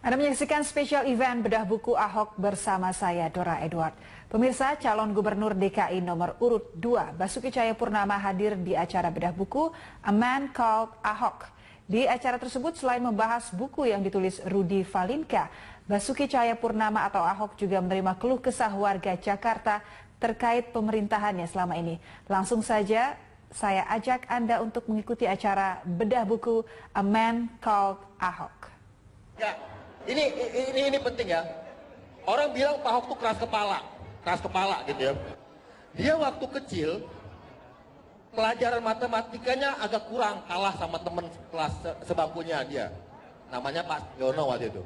Anda menyaksikan spesial event bedah buku Ahok bersama saya, Dora Edward. Pemirsa, calon gubernur DKI nomor urut 2, Basuki Cahayapurnama hadir di acara bedah buku A Man Called Ahok. Di acara tersebut selain membahas buku yang ditulis Rudy Valinka, Basuki Cahayapurnama atau Ahok juga menerima keluh kesah warga Jakarta terkait pemerintahannya selama ini. Langsung saja saya ajak Anda untuk mengikuti acara bedah buku A Man Called Ahok. Ya, ini penting ya. Orang bilang Pak Ahok tuh keras kepala gitu ya. Dia waktu kecil pelajaran matematikanya agak kurang, kalah sama temen kelas sebangkunya dia. Namanya Pak Yono waktu itu.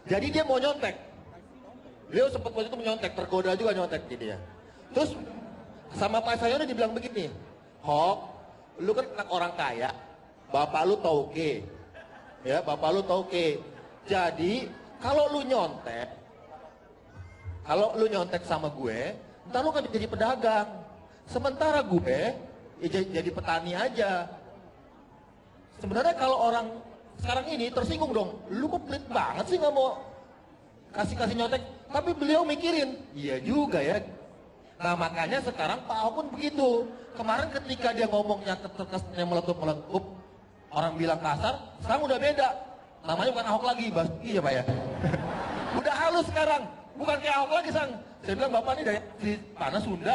Jadi dia mau nyontek. Beliau sempat waktu itu menyontek, tergoda juga nyontek gitu ya. Terus sama Pak Sayono dibilang begini, Hok, lu kan anak orang kaya, bapak lu tauke, ya bapak lu tauke. Jadi kalau lu nyontek sama gue, ntar lu kan jadi pedagang. Sementara gue ya jadi petani aja. Sebenarnya kalau orang sekarang ini tersinggung dong, lu kok pelit banget sih nggak mau kasih nyontek. Tapi beliau mikirin, iya juga ya. Nah makanya sekarang Pak Ahok pun begitu. Kemarin ketika dia ngomongnya terkesannya meletup-meletup, orang bilang kasar, sekarang udah beda. Namanya bukan Ahok lagi, Basuki ya Pak ya. Udah halus sekarang, bukan kayak Ahok lagi sang. Saya bilang Bapak ini dari tanah Sunda.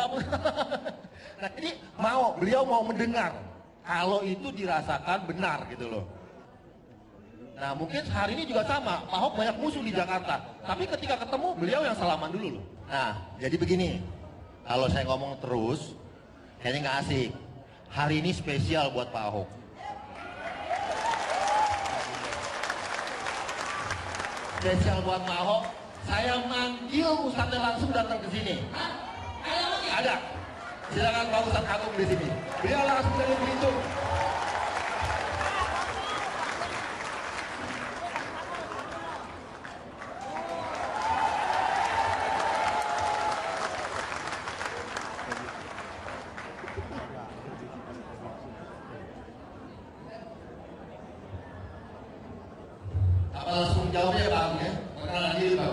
Nah jadi beliau mau mendengar kalau itu dirasakan benar gitu loh. Nah mungkin hari ini juga sama, Pak Ahok banyak musuh di Jakarta. Tapi ketika ketemu beliau yang salaman dulu loh. Nah jadi begini, kalau saya ngomong terus kayaknya nggak asik. Hari ini spesial buat Pak Ahok. Spesial buat Pak Ahok, saya manggil Ustadznya langsung datang ke sini. Ada. Silakan Pak Ustadz Agung di sini. Beliau langsung dari Belitung. Apa langsung jawabnya ya Pak Agung ya? Perkenalan diri Pak.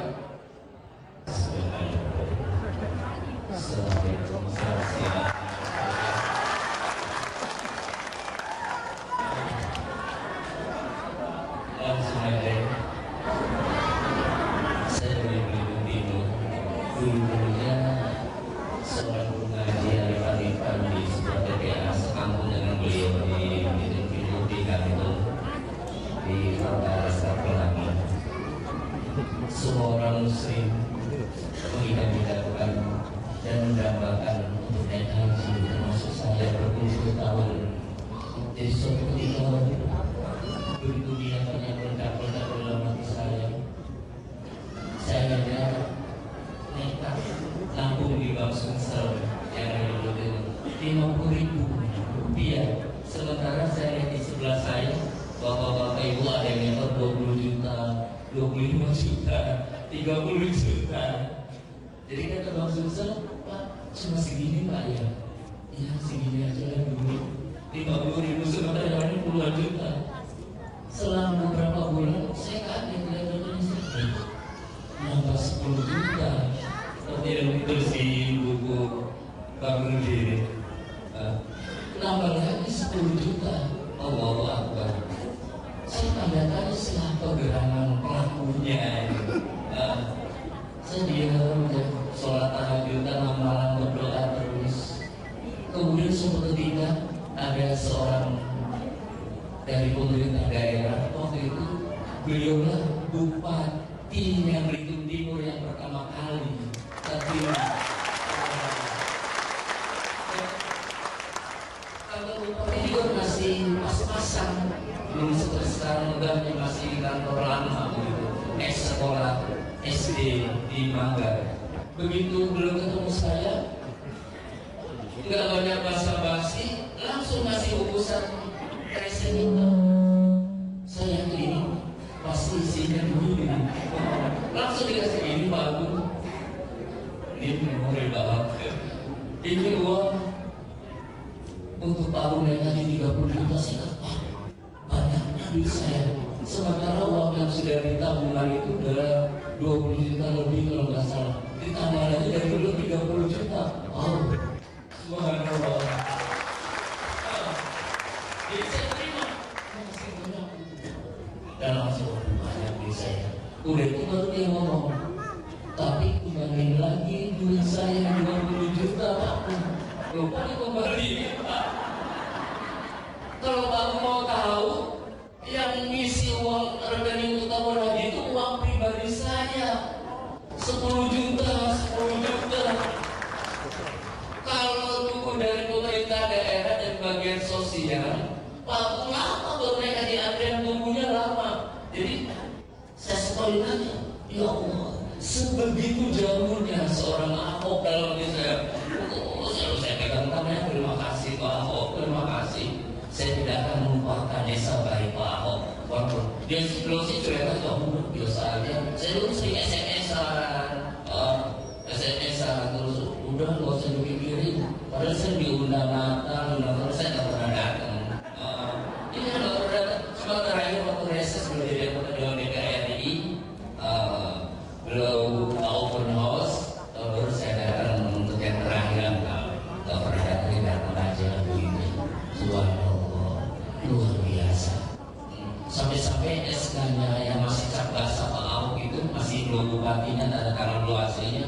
Saya dari Belitung Timur. Dulunya seorang pengaji Arifan di sebuah TPA sekampung dengan beliau di Belitung Timur di Kantor di Kota Pelangi. Semua orang Muslim mengidam-idamkan dan mendambakan untuk naik haji, termasuk saya berpuluh tahun. Jadi suatu ketika begitu dia yang meledak-ledak dalam hati saya hanya nekat nabung di bank Sumsel yang ada di Rp50.000. Sementara saya lihat di sebelah saya bapak-bapak ibu ada yang nyetor 20 juta, 25 juta, 30 juta. Jadi kata bank Sumsel, Pak cuma segini Pak ya? Ya segini aja lah dulu, 50.000, sementara yang lain puluhan juta. Selama beberapa bulan saya kaget lihat-lihat nambah 10 juta. Seperti yang ditulis di buku Bang Rudy. Nambah lagi 10 juta. Allahu Akbar. Saya tanda-tanda siapa gerangan pelakunya. Saya diam ya, sholat tahajud dan malam berdoa terus. Kemudian suatu ketika ada seorang dari pemerintah daerah, waktu itu beliaulah bupati yang Belitung Timur yang pertama kali terpilih. Kalau bupati juga masih pas-pasan, belum seperti sekarang udahnya masih di kantor lama begitu, sekolah SD di Manggar. Begitu belum ketemu saya, nggak banyak basa-basi, langsung ngasih bungkusan resen itu. Saya ini pasti isinya dulu ini. Langsung dikasih ini Pak Agung. Ini memori banget. Ini uang untuk Pak Agung yang tadi 30 juta sih. Banyaknya duit saya. Sementara uang yang sudah ditabungan itu adalah 20 juta lebih kalau nggak salah. Ditambah lagi dari dulu 30 juta. Oh, subhanallah. Jadi saya terima. Dan langsung banyak di saya. Udah itu baru dia ngomong. Tapi kembali lagi duit saya 20 juta Pak. Lupa dikembaliin Pak. Kalau kamu mau tahu, yang ngisi uang rekening utama lagi itu uang pribadi saya. 10 juta. Kalau tunggu dari pemerintah daerah dan bagian sosial, lama buat mereka di antrian tunggunya lama. Jadi saya sekali tanya, ya Allah, sebegitu jauhnya seorang Ahok dalam diri saya. Selalu saya pegang tangannya, terima kasih Pak Ahok, terima kasih. Saya tidak akan melupakan desa baik Pak Ahok. Waktu dia sebelum sih cerita kamu biasa aja. Saya dulu sering SMS-an terus udah nggak usah dipikirin. Padahal saya diundang Natal, saya nggak pernah datang. Ini nggak pernah datang. Cuma terakhir waktu reses belum jadi ketua DPR RI, belum open house, baru saya datang untuk yang terakhir. Nggak pernah datang aja begini. Subhanallah, luar biasa. Sampai-sampai SK-nya yang masih cap basah Pak Ahok itu masih belum bupatinya, ada tangan luasnya.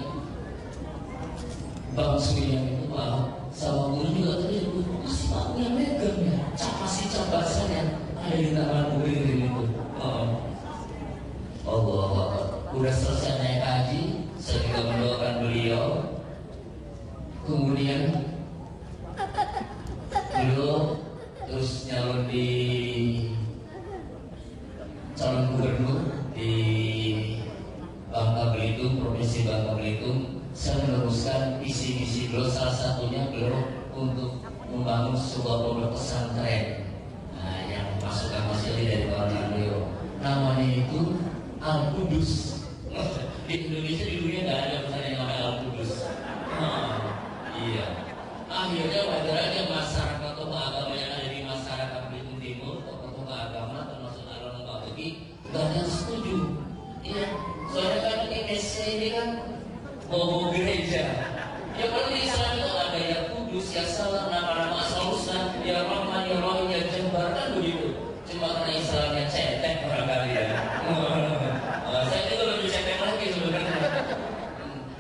Bang Surya itu Pak Ahok sama guru juga tadi masih Pak punya megang ya, masih cap basahnya ada di tangan guru itu. Allah, udah selesai naik haji, saya juga mendoakan beliau. Kemudian beliau terus nyalon di calon gubernur di Bangka Belitung, provinsi Bangka Belitung. Saya meneruskan visi-visi beliau, salah satunya beliau untuk membangun sebuah pondok pesantren. Nah, yang masukan masih dari kawan beliau. Namanya itu Al Qudus. Di Indonesia, di dunia nggak ada pesantren yang namanya Al Qudus. Iya. Akhirnya wajar aja masyarakat atau agama yang ada di masyarakat Belitung Timur, tokoh agama termasuk Alon Bagi, gak ada yang setuju. Iya, soalnya kan Indonesia ini kan mau gereja. Ya kalau di Islam itu ada yang kudus, yang salah, nama-nama asal-usul, ya Rahman, ya Rahim, ya Jembar, kan begitu. Cuma karena Islamnya cetek barangkali ya. Saya itu lebih cetek lagi sebenarnya.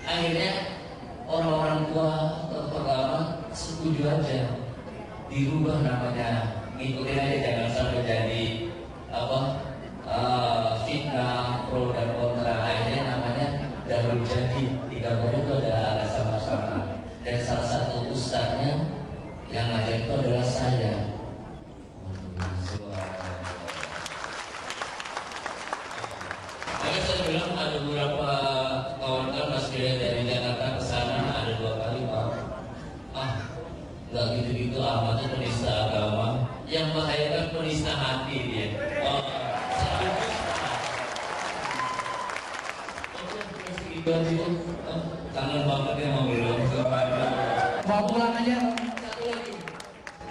Akhirnya orang-orang tua tokoh agama setuju aja dirubah namanya, ngikutin aja, jangan sampai jadi fitnah pro dan kontra. Akhirnya namanya Darul Jadid. Di gambar itu ada alas sama-sama, dan salah satu ustadznya yang ngajar itu adalah saya. Makanya saya bilang ada beberapa kawan-kawan Mas Gede dari Jakarta ke sana, ada 2 kali Pak. Nggak gitu-gitu amatnya penista agama, yang membahayakan penista hati dia. Kangen banget ya mau bilang mau pulang aja. Satu lagi,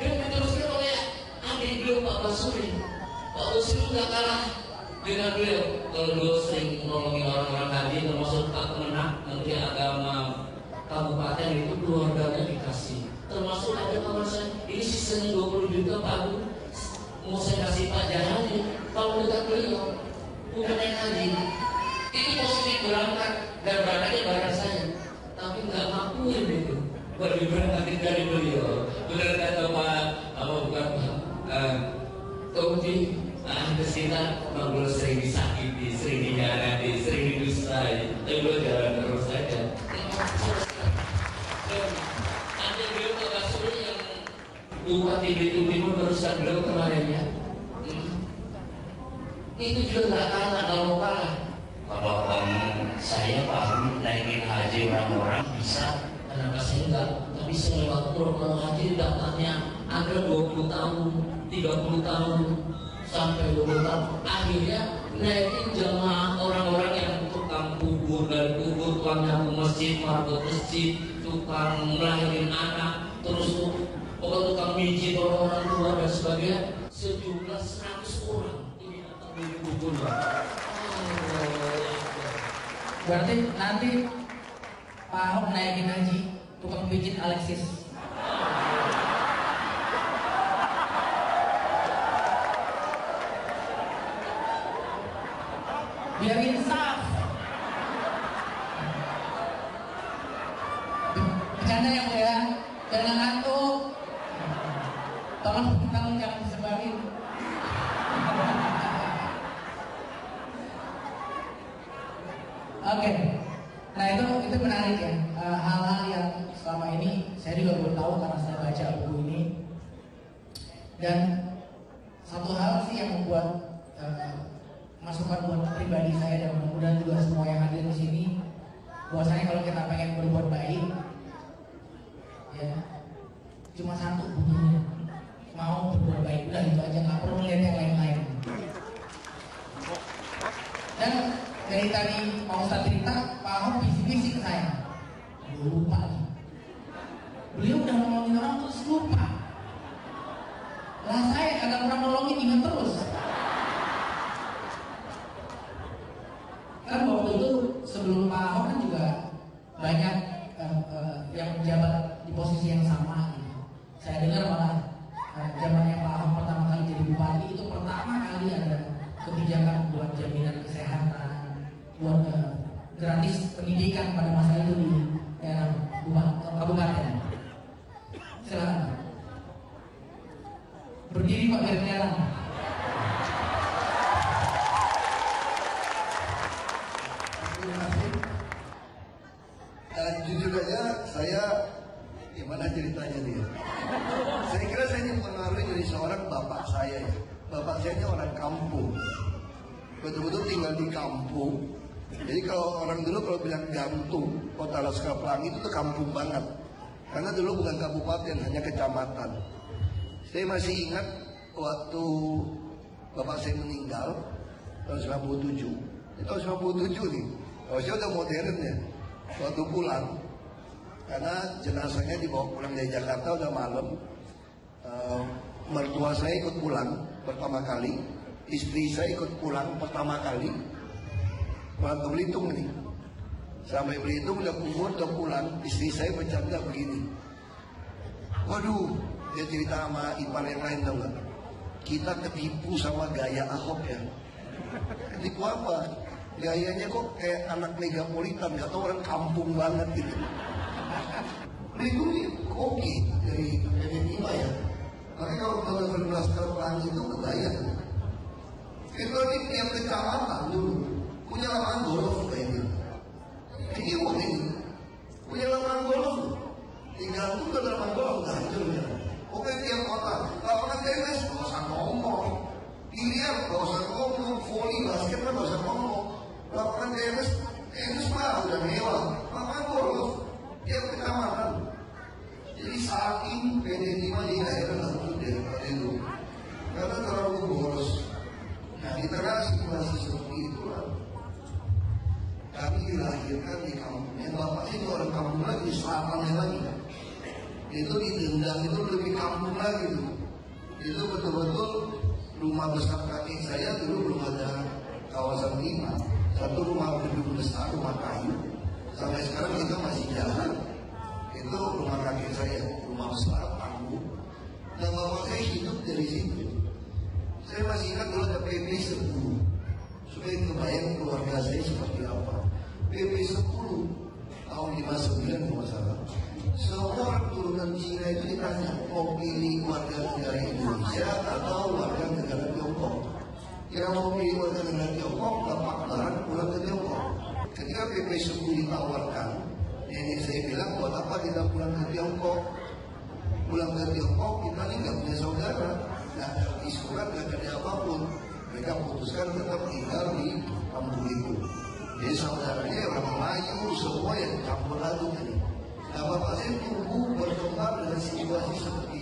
dia diteruskan oleh adik beliau Pak Basuri. Pak Basuri nggak kalah dengan beliau. Kalau beliau sering menolongi orang-orang haji, termasuk Pak Kemenak, Menteri Agama Kabupaten itu keluarganya dikasih. Termasuk ada kawan saya, ini sisanya 20 juta Pak, mau saya kasih Pak Jahani. Kalau dekat beliau, bukan naik haji. Itu positif berangkat dan berangkatnya barang saya, tapi nggak ngakuin itu. Baru berangkatin dari beliau. Benar kata Pak, bukan Pak, Tauji, kesina beliau sering disakiti, sering dihianati, sering didustai. Tapi beliau jalan terus saja. Ada beliau Pak Basuri yang Bupati Belitung Timur teruskan beliau kemarin ya. Itu juga nggak kalah kalau kalah. Kalau saya paham naikin haji orang-orang bisa, kenapa saya enggak? Tapi saya lewat program haji daftarnya ada 20 tahun, 30 tahun, sampai 20 tahun. Akhirnya naikin jamaah orang-orang yang tukang kubur dan kubur, tukang nyapu masjid, marbot masjid, tukang melahirin anak, terus pokoknya tukang mijit orang-orang tua dan sebagainya, sejumlah 100 orang. Ini datang buku loh. Berarti nanti Pak Ahok naikin gaji tukang pijit Alexis. Biar insaf. Bercanda ya Bu ya, jangan ngantuk. Tolong jangan disebarin. Oke, nah itu menarik ya, hal-hal yang selama ini saya juga belum tahu karena saya baca buku ini. Dan satu hal sih yang membuat masukan buat pribadi saya dan mudah-mudahan juga semua yang hadir di sini, bahwasanya kalau kita pengen berbuat baik, ya cuma satu bunyinya, mau berbuat baik, udah itu aja, nggak perlu lihat yang lain-lain. Dan dari tadi mau Ustaz cerita, Pak Ahok bisik-bisik ke saya, lupa nih, beliau udah nolongin orang terus lupa. Lah saya kagak pernah nolongin, ingat terus. Kan waktu itu sebelum Pak Ahok kan juga banyak yang menjabat di posisi yang sama gitu. Saya dengar malah zamannya Pak Ahok pertama kali jadi bupati itu pertama kali ada kebijakan buat jaminan kesehatan, buat gratis pendidikan pada masa itu di daerah kabupaten. Silakan berdiri Pak biar kelihatan. Jujur aja saya gimana ceritanya dia. Saya kira saya dipengaruhi dari seorang bapak saya ya. Bapak saya ini orang kampung, betul-betul tinggal di kampung. Jadi kalau orang dulu kalau bilang Gantung, Kota Laskar Pelangi itu tuh kampung banget. Karena dulu bukan kabupaten, hanya kecamatan. Saya masih ingat waktu bapak saya meninggal tahun 97. Ini tahun 97 nih. Kalau saya udah modern ya. Waktu pulang, karena jenazahnya dibawa pulang dari Jakarta udah malam. Mertua saya ikut pulang pertama kali, istri saya ikut pulang pertama kali, pulang ke Belitung nih. Sampai Belitung udah kubur, udah pulang, istri saya bercanda begini. Waduh, dia cerita sama ipar yang lain, tau gak? Kita ketipu sama gaya Ahok ya. Ketipu apa? Gayanya kok kayak anak megapolitan, gak tau orang kampung banget gitu. Belitung ini koki dari Lima ya. Makanya kalau tahun 2012 Pelangi itu kebayang. Itu di tiap kecamatan dulu punya lapangan golf kayak gitu. Ini ini punya lapangan golf. Tinggal tuh ke lapangan golf nggak hancur ya. Oke tiap kota. Kalau orang tenis nggak usah ngomong. Biliar nggak usah ngomong. Volley basket nggak usah ngomong. Lapangan tenis mah udah mewah. Lapangan golf tiap kecamatan. Jadi saking PD5 di daerah lalu daripada itu, karena terlalu boros. Nah di tengah situasi seperti itulah kami dilahirkan di kampung. Yang bapaknya itu orang kampung lagi, di selatannya lagi. Itu di Dendang itu lebih kampung lagi tuh. Itu betul-betul rumah besar kakek saya dulu belum ada kawasan 5. Satu rumah gedung besar, rumah kayu. Sampai sekarang kita masih jalan. Itu rumah kakek saya, rumah besar, tangguh. Dan bapak saya hidup dari situ. Saya masih ingat dulu ada PP 10. Supaya kebayang keluarga saya seperti apa. PP 10 tahun 59 kalau salah. Semua orang turunan Cina itu ditanya mau pilih warga negara Indonesia atau warga negara Tiongkok. Kira mau pilih warga negara Tiongkok, bapak barang pulang ke Tiongkok. Ketika PP 10 ditawarkan, nenek saya bilang buat apa kita pulang ke Tiongkok? Pulang ke Tiongkok kita ini nggak punya saudara, nggak ada isuran, nggak ada apapun. Mereka putuskan tetap tinggal di kampung itu. Jadi saudaranya orang Melayu semua yang campur aduk ini. Nah bapak saya tunggu berkembang dengan situasi seperti